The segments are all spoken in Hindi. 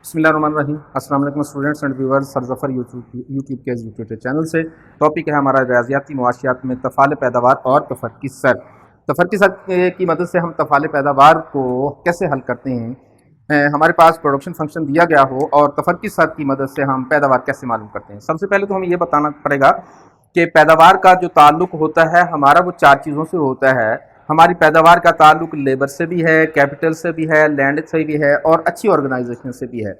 बिस्मिल्लाहिर्रहमानिर्रहीम। अस्सलाम वालेकुम students and viewers. Sir Zafar YouTube के यूट्यूब चैनल से टॉपिक है हमारा रियाज़ियाती मुआशियात में तफ़ाल पैदावार और तफ़क्की सर। तफ़क्की सर की मदद से हम तफ़ाल पैदावार को कैसे हल करते हैं। हमारे पास प्रोडक्शन फंक्शन दिया गया हो और तफ़क्की सर की मदद से हम पैदावार कैसे मालूम करते हैं। सबसे पहले तो हमें ये बताना पड़ेगा कि पैदावार का जो ताल्लुक़ होता है हमारा वो चार चीज़ों से होता है। हमारी पैदावार का ताल्लुक लेबर से भी है, कैपिटल से भी है, लैंड से भी है और अच्छी ऑर्गेनाइजेशन से भी है।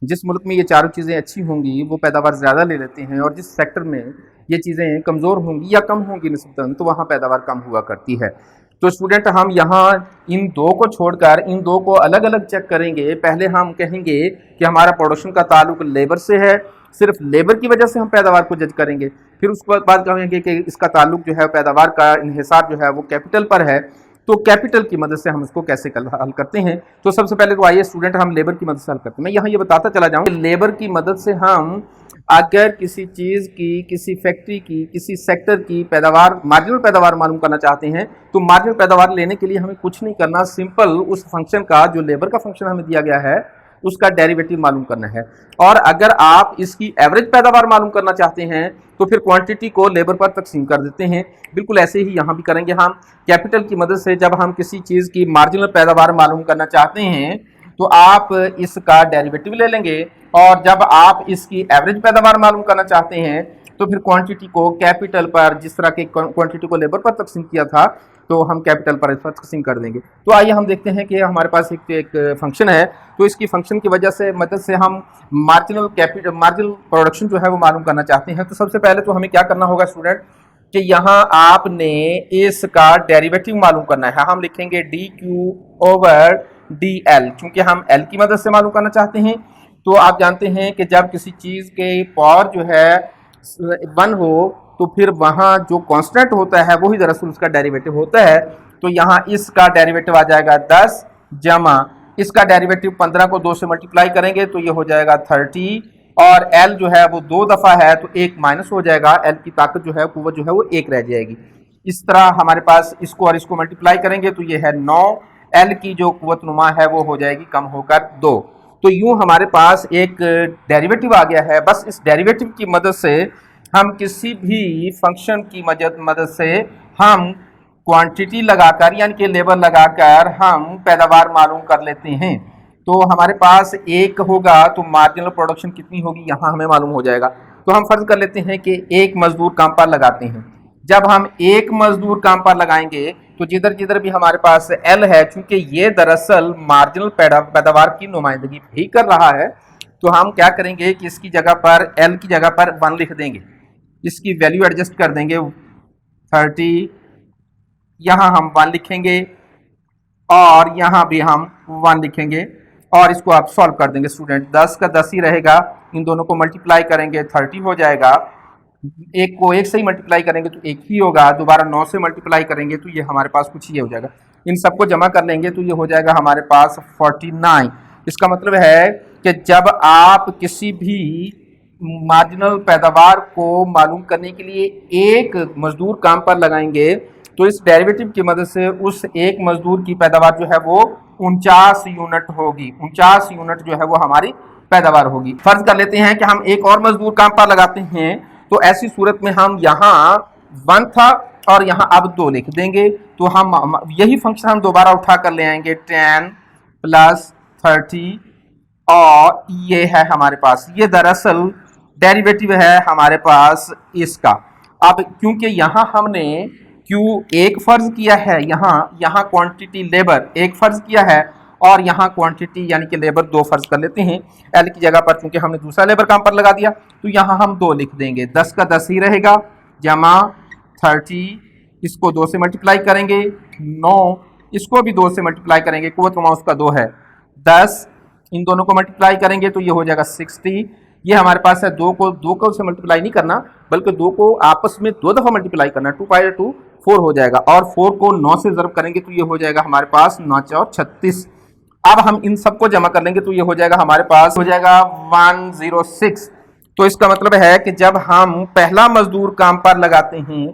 जिस मुल्क में ये चारों चीज़ें अच्छी होंगी वो पैदावार ज़्यादा ले लेते हैं, और जिस सेक्टर में ये चीज़ें कमज़ोर होंगी या कम होंगी निस्बतन, तो वहाँ पैदावार कम हुआ करती है। तो स्टूडेंट, हम यहाँ इन दो को छोड़कर इन दो को अलग अलग चेक करेंगे। पहले हम कहेंगे कि हमारा प्रोडक्शन का ताल्लुक लेबर से है, सिर्फ लेबर की वजह से हम पैदावार को जज करेंगे। फिर उसके बाद कहेंगे कि इसका ताल्लुक जो है पैदावार का इन्हिसार जो है वो कैपिटल पर है, तो कैपिटल की मदद से हम इसको कैसे हल करते हैं। तो सबसे पहले तो आइए स्टूडेंट, हम लेबर की मदद से हल करते हैं। मैं यहाँ ये बताता चला जाऊँ कि लेबर की मदद से हम अगर किसी चीज़ की, किसी फैक्ट्री की, किसी सेक्टर की पैदावार, मार्जिनल पैदावार मालूम करना चाहते हैं, तो मार्जिनल पैदावार लेने के लिए हमें कुछ नहीं करना, सिंपल उस फंक्शन का, जो लेबर का फंक्शन हमें दिया गया है, उसका डेरिवेटिव मालूम करना है। और अगर आप इसकी एवरेज पैदावार मालूम करना चाहते हैं तो फिर क्वांटिटी को लेबर पर तकसीम कर देते हैं। बिल्कुल ऐसे ही यहाँ भी करेंगे हम। कैपिटल की मदद से जब हम किसी चीज़ की मार्जिनल पैदावार मालूम करना चाहते हैं तो आप इसका डेरिवेटिव ले लेंगे, और जब आप इसकी एवरेज पैदावार मालूम करना चाहते हैं तो फिर क्वांटिटी को कैपिटल पर, जिस तरह के क्वांटिटी को लेबर पर तकसीम किया था, तो हम कैपिटल पर तकसीम कर देंगे। तो आइए हम देखते हैं कि हमारे पास एक फंक्शन है, तो इसकी फंक्शन की वजह से मदद से हम मार्जिनल प्रोडक्शन जो है वो मालूम करना चाहते हैं। तो सबसे पहले तो हमें क्या करना होगा स्टूडेंट कि यहाँ आपने इसका डेरिवेटिव मालूम करना है। हम लिखेंगे D Q over D L, चूंकि हम एल की मदद से मालूम करना चाहते हैं। तो आप जानते हैं कि जब किसी चीज़ के पावर जो है 1 हो तो फिर वहाँ जो कांस्टेंट होता है वही दरअसल उसका डेरिवेटिव होता है। तो यहाँ इसका डेरिवेटिव आ जाएगा 10 जमा इसका डेरिवेटिव 15 को 2 से मल्टीप्लाई करेंगे तो ये हो जाएगा 30, और एल जो है वो 2 दफ़ा है तो 1 माइनस हो जाएगा, एल की ताकत जो है, कुव्वत जो है वो 1 रह जाएगी। इस तरह हमारे पास इसको और इसको मल्टीप्लाई करेंगे तो ये है 9, एल की जो कुव्वत नुमा है वो हो जाएगी कम होकर 2। तो यूँ हमारे पास एक डेरिवेटिव आ गया है। बस इस डेरिवेटिव की मदद से हम किसी भी फंक्शन की मदद से हम क्वांटिटी लगाकर, यानी कि लेबर लगाकर, हम पैदावार मालूम कर लेते हैं। तो हमारे पास एक होगा तो मार्जिनल प्रोडक्शन कितनी होगी यहाँ हमें मालूम हो जाएगा। तो हम फर्ज कर लेते हैं कि एक मजदूर काम पर लगाते हैं। जब हम एक मजदूर काम पर लगाएंगे तो जिधर जिधर भी हमारे पास एल है, चूंकि ये दरअसल मार्जिनल पैदावार की नुमाइंदगी भी कर रहा है, तो हम क्या करेंगे कि इसकी जगह पर, एल की जगह पर 1 लिख देंगे, इसकी वैल्यू एडजस्ट कर देंगे 30, यहाँ हम 1 लिखेंगे और यहाँ भी हम 1 लिखेंगे, और इसको आप सॉल्व कर देंगे स्टूडेंट। 10 का 10 ही रहेगा, इन दोनों को मल्टीप्लाई करेंगे 30 हो जाएगा, एक को एक से ही मल्टीप्लाई करेंगे तो एक ही होगा, दोबारा 9 से मल्टीप्लाई करेंगे तो ये हमारे पास कुछ ये हो जाएगा। इन सबको जमा कर लेंगे तो ये हो जाएगा हमारे पास 49। इसका मतलब है कि जब आप किसी भी मार्जिनल पैदावार को मालूम करने के लिए एक मजदूर काम पर लगाएंगे तो इस डेरिवेटिव की मदद से उस एक मजदूर की पैदावार जो है वो 49 यूनिट होगी। 49 यूनिट जो है वो हमारी पैदावार होगी। फर्ज कर लेते हैं कि हम एक और मजदूर काम पर लगाते हैं, तो ऐसी सूरत में हम यहाँ 1 था और यहाँ अब 2 लिख देंगे, तो हम यही फंक्शन हम दोबारा उठा कर ले आएंगे 10 + 30, और ये है हमारे पास, ये दरअसल डेरिवेटिव है हमारे पास इसका। अब क्योंकि यहाँ हमने Q एक फर्ज किया है, यहाँ क्वांटिटी लेबर एक फर्ज किया है, और यहाँ क्वांटिटी यानी कि लेबर 2 फर्ज कर लेते हैं। एल की जगह पर चूंकि हमने दूसरा लेबर काम पर लगा दिया तो यहाँ हम 2 लिख देंगे, 10 का 10 ही रहेगा, जमा 30, इसको 2 से मल्टीप्लाई करेंगे 9, इसको भी 2 से मल्टीप्लाई करेंगे, कुव्वत नुमा उसका 2 है, 10, इन दोनों को मल्टीप्लाई करेंगे तो ये हो जाएगा 60। ये हमारे पास है 2 को से मल्टीप्लाई नहीं करना, बल्कि 2 को आपस में 2 दफ़ा मल्टीप्लाई करना, 2 × 2 4 हो जाएगा, और 4 को 9 से ज़रब करेंगे तो ये हो जाएगा हमारे पास 9 और 36। अब हम इन सबको जमा कर लेंगे तो ये हो जाएगा हमारे पास, हो जाएगा 106। तो इसका मतलब है कि जब हम पहला मजदूर काम पर लगाते हैं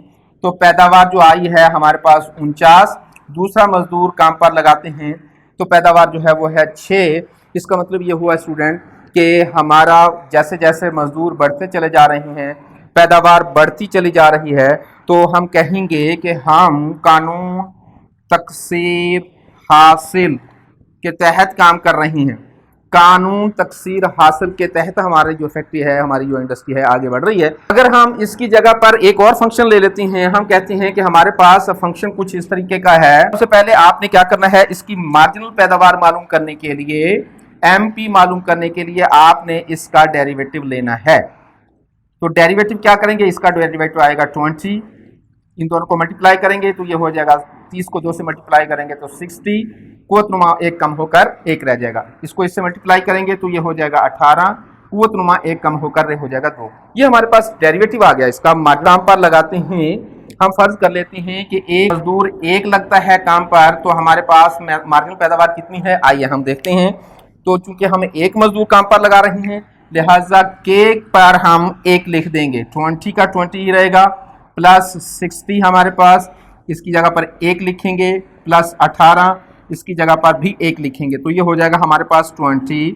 तो पैदावार जो आई है हमारे पास 49, दूसरा मजदूर काम पर लगाते हैं तो पैदावार जो है वो है 6। इसका मतलब ये हुआ स्टूडेंट कि हमारा जैसे जैसे मजदूर बढ़ते चले जा रहे हैं, पैदावार बढ़ती चली जा रही है, तो हम कहेंगे कि हम कानून तकसीर हासिल के तहत काम कर रही हैं। कानून तकसीर हासिल के तहत हमारी जो फैक्ट्री है, हमारी जो इंडस्ट्री है, आगे बढ़ रही है। अगर हम इसकी जगह पर एक और फंक्शन ले लेते हैं, हम कहते हैं कि हमारे पास फंक्शन कुछ इस तरीके का है। सबसे पहले आपने क्या करना है, इसकी मार्जिनल पैदावार मालूम करने के लिए, एमपी मालूम करने के लिए आपने इसका डेरिवेटिव लेना है। तो डेरिवेटिव क्या करेंगे, इसका डेरिवेटिव आएगा 20, इन दोनों को मल्टीप्लाई करेंगे तो ये हो जाएगा 30 को 2 से मल्टीप्लाई करेंगे तो 60, कुव्वतनुमा 1 कम होकर 1 रह जाएगा। इसको इससे मल्टीप्लाई करेंगे तो ये हो जाएगा 18, कुव्वतनुमा 1 कम होकर हो जाएगा 2। ये हमारे पास डेरिवेटिव आ गया। इसका काम पर लगाते हैं, हम फर्ज कर लेते हैं कि एक मजदूर 1 लगता है काम पर, तो हमारे पास मार्जिनल पैदावार कितनी है, आइए हम देखते हैं। तो चूंकि हम 1 मजदूर काम पर लगा रहे हैं, लिहाजा के पर हम 1 लिख देंगे, 20 का 20 ही रहेगा, प्लस 60 हमारे पास, इसकी जगह पर 1 लिखेंगे, प्लस 18 इसकी जगह पर भी 1 लिखेंगे, तो ये हो जाएगा हमारे पास 20।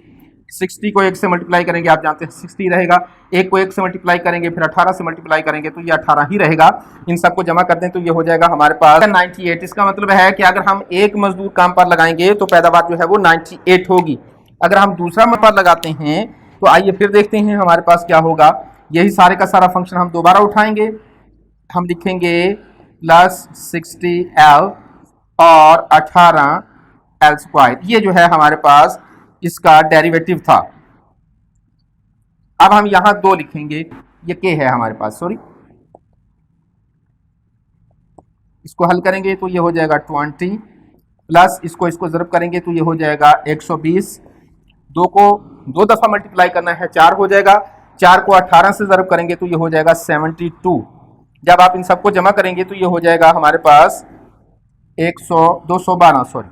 60 को 1 से मल्टीप्लाई करेंगे, आप जानते हैं 60 रहेगा, 1 को 1 से मल्टीप्लाई करेंगे, फिर 18 से मल्टीप्लाई करेंगे तो ये 18 ही रहेगा। इन सबको जमा कर दें तो ये हो जाएगा हमारे पास 98। इसका मतलब है कि अगर हम 1 मजदूर काम पर लगाएंगे तो पैदावार जो है वो 98 होगी। अगर हम दूसरा पर लगाते हैं तो आइए फिर देखते हैं हमारे पास क्या होगा। यही सारे का सारा फंक्शन हम दोबारा उठाएंगे, हम लिखेंगे प्लस 60L और 18L स्क्वायर, ये जो है हमारे पास इसका डेरिवेटिव था। अब हम यहां 2 लिखेंगे, ये के है हमारे पास, सॉरी, इसको हल करेंगे तो ये हो जाएगा 20, प्लस इसको ज़रब करेंगे तो ये हो जाएगा 120, 2 को 2 दफ़ा मल्टीप्लाई करना है, 4 हो जाएगा, 4 को 18 से ज़रब करेंगे तो ये हो जाएगा 72। जब आप इन सबको जमा करेंगे तो ये हो जाएगा हमारे पास 212, सॉरी,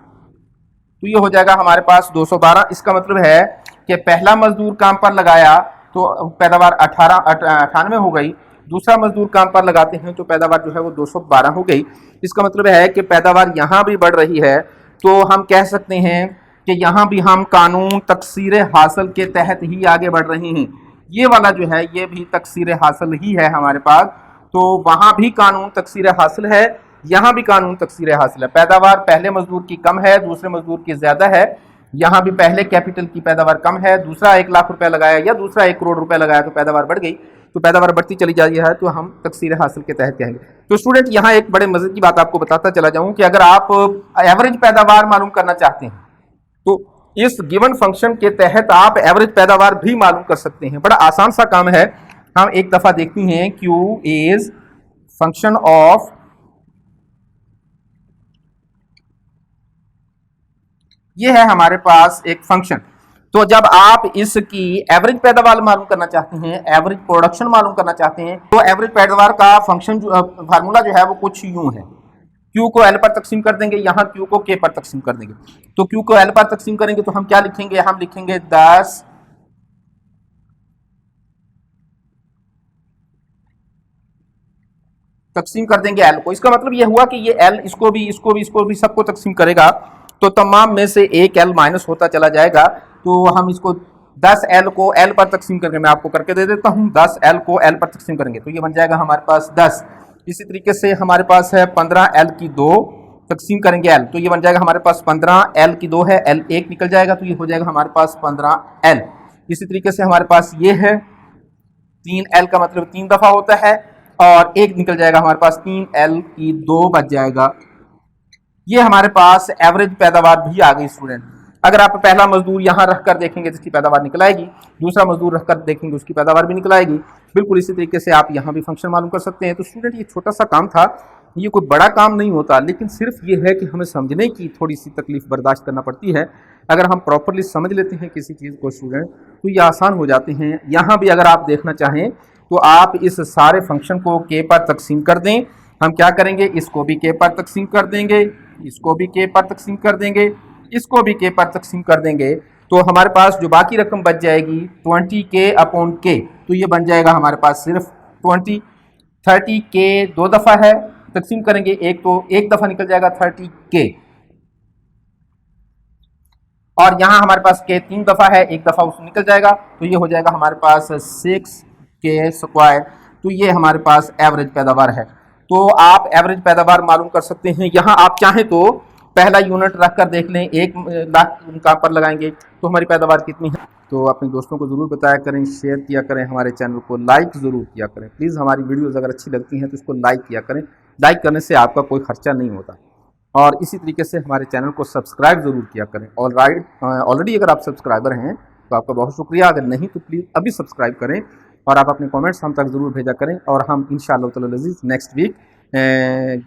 तो ये हो जाएगा हमारे पास 212। इसका मतलब है कि पहला मजदूर काम पर लगाया तो पैदावार 98 हो गई, दूसरा मजदूर काम पर लगाते हैं तो पैदावार जो है वो 212 हो गई। इसका मतलब है कि पैदावार यहाँ भी बढ़ रही है, तो हम कह सकते हैं कि यहाँ भी हम कानून तकसीर हासिल के तहत ही आगे बढ़ रहे हैं। ये वाला जो है ये भी तकसीर हासिल ही है हमारे पास, तो वहाँ भी कानून तकसीर हासिल है, यहाँ भी कानून तकसीर हासिल है। पैदावार पहले मजदूर की कम है, दूसरे मजदूर की ज़्यादा है। यहाँ भी पहले कैपिटल की पैदावार कम है, दूसरा 1 लाख रुपए लगाया या दूसरा 1 करोड़ रुपए लगाया तो पैदावार बढ़ गई, तो पैदावार बढ़ती चली जा रही है, तो हम तकसीर हासिल के तहत कहेंगे। तो स्टूडेंट यहाँ एक बड़े मजे की बात आपको बताता चला जाऊँ कि अगर आप एवरेज पैदावार मालूम करना चाहते हैं तो इस गिवन फंक्शन के तहत आप एवरेज पैदावार भी मालूम कर सकते हैं। बड़ा आसान सा काम है। हम एक दफा देखते हैं, Q इज फंक्शन ऑफ ये है हमारे पास एक फंक्शन। तो जब आप इसकी एवरेज पैदावार मालूम करना चाहते हैं, एवरेज प्रोडक्शन मालूम करना चाहते हैं, तो एवरेज पैदावार का फंक्शन फार्मूला जो है वो कुछ यूं है। Q को L पर तकसीम कर देंगे, यहाँ Q को K पर तकसीम कर देंगे। तो Q को L पर तकसीम करेंगे तो हम क्या लिखेंगे, हम लिखेंगे 10 तकसीम कर देंगे L को। इसका मतलब ये हुआ कि ये L इसको भी सबको तकसीम करेगा, तो तमाम में से एक L माइनस होता चला जाएगा। तो हम इसको 10L को L पर तकसीम करके मैं आपको करके दे देता हूँ, 10L को L पर तकसीम करेंगे तो ये बन जाएगा हमारे पास 10। इसी तरीके से हमारे पास है 15L की 2 तकसीम करेंगे L, तो ये बन जाएगा हमारे पास 15L की 2 है, L 1 निकल जाएगा तो ये हो जाएगा हमारे पास 15L। इसी तरीके से हमारे पास ये है 3L का मतलब 3 दफा होता है, और 1 निकल जाएगा हमारे पास, 3L की 2 बच जाएगा। ये हमारे पास एवरेज पैदावार भी आ गई स्टूडेंट। अगर आप पहला मजदूर यहाँ रख कर देखेंगे तो उसकी पैदावार निकल आएगी, दूसरा मजदूर रख कर देखेंगे उसकी पैदावार भी निकल आएगी। बिल्कुल इसी तरीके से आप यहाँ भी फंक्शन मालूम कर सकते हैं। तो स्टूडेंट ये छोटा सा काम था, ये कोई बड़ा काम नहीं होता, लेकिन सिर्फ ये है कि हमें समझने की थोड़ी सी तकलीफ बर्दाश्त करना पड़ती है। अगर हम प्रॉपरली समझ लेते हैं किसी चीज़ को स्टूडेंट, तो ये आसान हो जाते हैं। यहाँ भी अगर आप देखना चाहें तो आप इस सारे फंक्शन को K पर तकसीम कर दें। हम क्या करेंगे, इसको भी K पर तकसीम कर देंगे, इसको भी K पर तकसीम कर देंगे, इसको भी K पर तकसीम कर देंगे, तो हमारे पास जो बाकी रकम बच जाएगी 20K/K, तो ये बन जाएगा हमारे पास सिर्फ 20। 30K 2 दफ़ा है, तकसीम करेंगे एक तो 1 दफ़ा निकल जाएगा 30K। और यहाँ हमारे पास के 3 दफ़ा है, एक दफ़ा उसमें निकल जाएगा, तो ये हो जाएगा हमारे पास 6 k²। तो ये हमारे पास एवरेज पैदावार है। तो आप एवरेज पैदावार मालूम कर सकते हैं। यहाँ आप चाहें तो पहला यूनिट रख कर देख लें, 1 लाख कहाँ पर लगाएंगे तो हमारी पैदावार कितनी है। तो अपने दोस्तों को ज़रूर बताया करें, शेयर किया करें, हमारे चैनल को लाइक ज़रूर किया करें। प्लीज़ हमारी वीडियोज़ अगर अच्छी लगती हैं तो इसको लाइक किया करें। लाइक करने से आपका कोई खर्चा नहीं होता। और इसी तरीके से हमारे चैनल को सब्सक्राइब ज़रूर किया करें। ऑलरेडी अगर आप सब्सक्राइबर हैं तो आपका बहुत शुक्रिया, अगर नहीं तो प्लीज़ अभी सब्सक्राइब करें और आप अपने कमेंट्स हम तक ज़रूर भेजा करें। और हम इंशाअल्लाह ताला अज़ीज़ नेक्स्ट वीक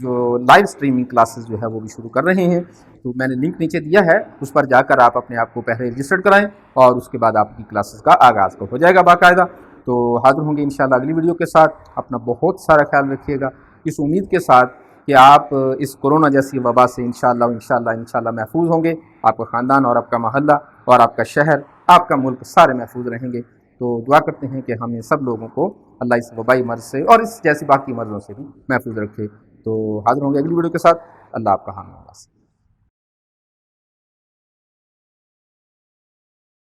जो लाइव स्ट्रीमिंग क्लासेस जो है वो भी शुरू कर रहे हैं। तो मैंने लिंक नीचे दिया है, उस पर जाकर आप अपने आप को पहले रजिस्टर कराएं और उसके बाद आपकी क्लासेस का आगाज़ तो हो जाएगा बाकायदा। तो हाज़िर होंगे इंशाअल्लाह अगली वीडियो के साथ। अपना बहुत सारा ख्याल रखिएगा, इस उम्मीद के साथ कि आप इस कोरोना जैसी वबा से इंशाअल्लाह महफूज होंगे। आपका ख़ानदान और आपका मोहल्ला और आपका शहर, आपका मुल्क सारे महफूज रहेंगे। तो दुआ करते हैं कि हमें सब लोगों को अल्लाह इस वबाई मर्ज़ से और इस जैसी बाकी मर्ज़ों से भी महफूज रखे। तो हाज़िर होंगे अगली वीडियो के साथ। अल्लाह आपका हामी।